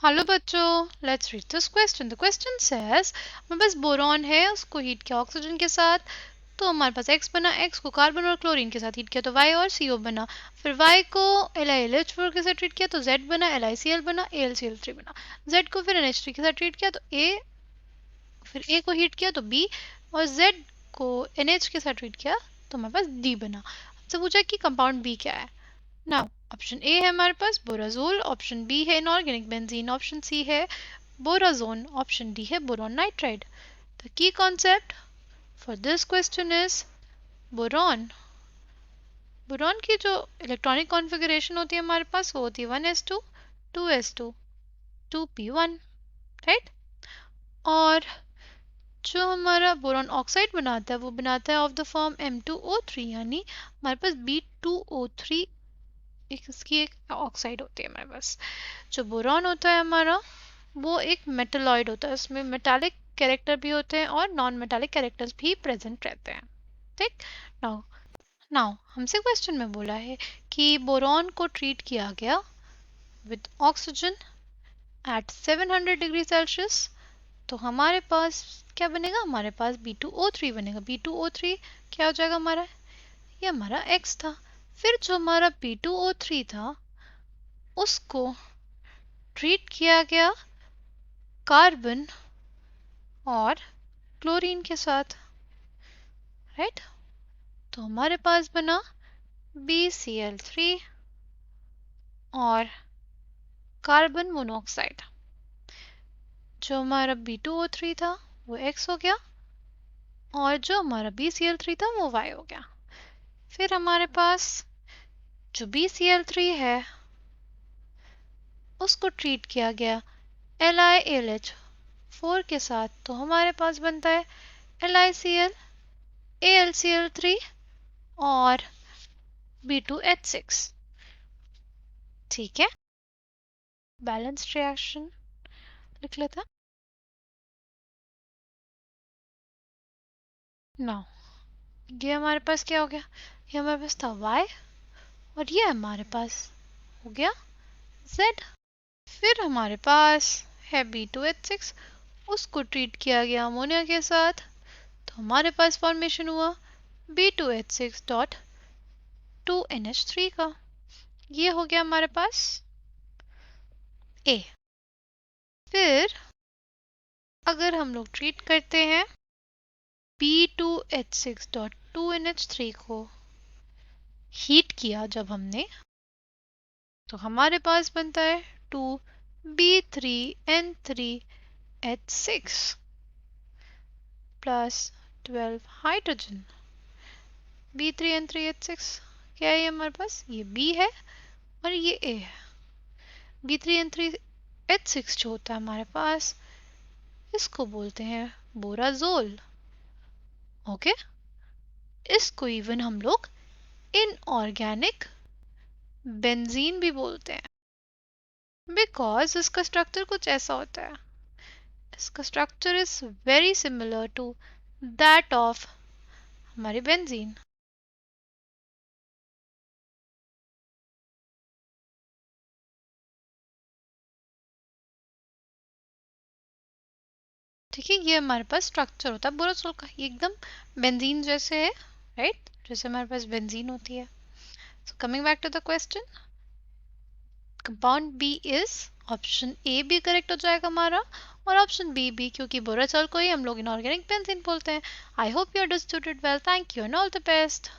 Hello बच्चों, let's read this question. The question says हमारे पास boron है, उसको हीट किया ऑक्सीजन के साथ, तो हमारे पास X बना। X को कार्बन और क्लोरीन के साथ हीट किया तो Y और CO बना। फिर Y को LiLH4 के साथ ट्रीट किया तो Z बना, LiCl बना, AlCl3 बना। Z को फिर NH3 के साथ ट्रीट किया तो A, फिर A को हीट किया तो B, और Z को NH के साथ ट्रीट किया तो हमारे पास D बना। हमसे पूछा कि कंपाउंड B क्या है। नाउ ऑप्शन ए है हमारे पास बोराजोल, ऑप्शन बी है इनऑर्गेनिक बेंजीन, ऑप्शन सी है बोराजोन, ऑप्शन डी है boron nitride. The key concept for this question is boron. Boron की जो इलेक्ट्रॉनिक कॉन्फ़िगरेशन होती है हमारे पास वो होती है 1s2 2s2 2p1, राइट। और जो हमारा बोरॉन ऑक्साइड बनाता है वो बनाता है ऑफ द फॉर्म M2O3, यानी हमारे पास B2O3 इसकी एक ऑक्साइड होती है हमारे पास। जो बोरॉन होता है हमारा वो एक मेटलॉइड होता है, उसमें मेटालिक कैरेक्टर भी होते हैं और नॉन मेटालिक कैरेक्टर्स भी प्रेजेंट रहते हैं, ठीक। नाउ नाउ हमसे क्वेश्चन में बोला है कि बोरॉन को ट्रीट किया गया with oxygen at 700 degree Celsius, तो हमारे पास क्या बनेगा, हमारे पास B2O3 बनेगा। B2O3 क्या हो जाएगा हमारा, ये हमारा X था। फिर जो हमारा B2O3 था उसको ट्रीट किया गया कार्बन और क्लोरीन के साथ, राइट। तो हमारे पास बना BCl3 और कार्बन मोनोऑक्साइड। जो हमारा B2O3 था वो X हो गया और जो हमारा BCl3 था वो Y हो गया। फिर हमारे पास जो BCl3 है उसको ट्रीट किया गया LiAlH4 के साथ, तो हमारे पास बनता है LiCl, AlCl3 और B2H6, ठीक है। बैलेंस्ड रिएक्शन लिख लेते हैं। नाउ ये हमारे पास क्या हो गया, ये हमारे पास था Y और ये हमारे पास हो गया Z। फिर हमारे पास है B2H6, उसको ट्रीट किया गया अमोनिया के साथ, तो हमारे पास फॉर्मेशन हुआ B2H6 डॉट 2NH3 का। ये हो गया हमारे पास A। फिर अगर हम लोग ट्रीट करते हैं B2H6 डॉट 2NH3 को हीट किया जब हमने, तो हमारे पास बनता है 2B3N3H6 प्लस 12 हाइड्रोजन। B3N3H6 क्या है हमारे पास, ये B है और ये A है। B3N3H6 जो होता है हमारे पास, इसको बोलते हैं बोराजोल, ओके। इसको इवन हम लोग इनऑर्गेनिक बेंजीन भी बोलते हैं, बिकॉज इसका स्ट्रक्चर कुछ ऐसा होता है। इसका structure is very similar to that of हमारी बेंजीन। ठीक है, ये हमारे पास स्ट्रक्चर होता है बोराजोल का, ये एकदम बेंजीन जैसे है, राइट, जैसे हमारे पास बेंजीन होती है। So coming back to the question, compound B is option A भी करेक्ट हो जाएगा हमारा, और ऑप्शन बी भी, क्योंकि बोराजोल को ही हम लोग इनऑर्गेनिक बेंजीन बोलते हैं। I hope you understood it well. Thank you and all the best.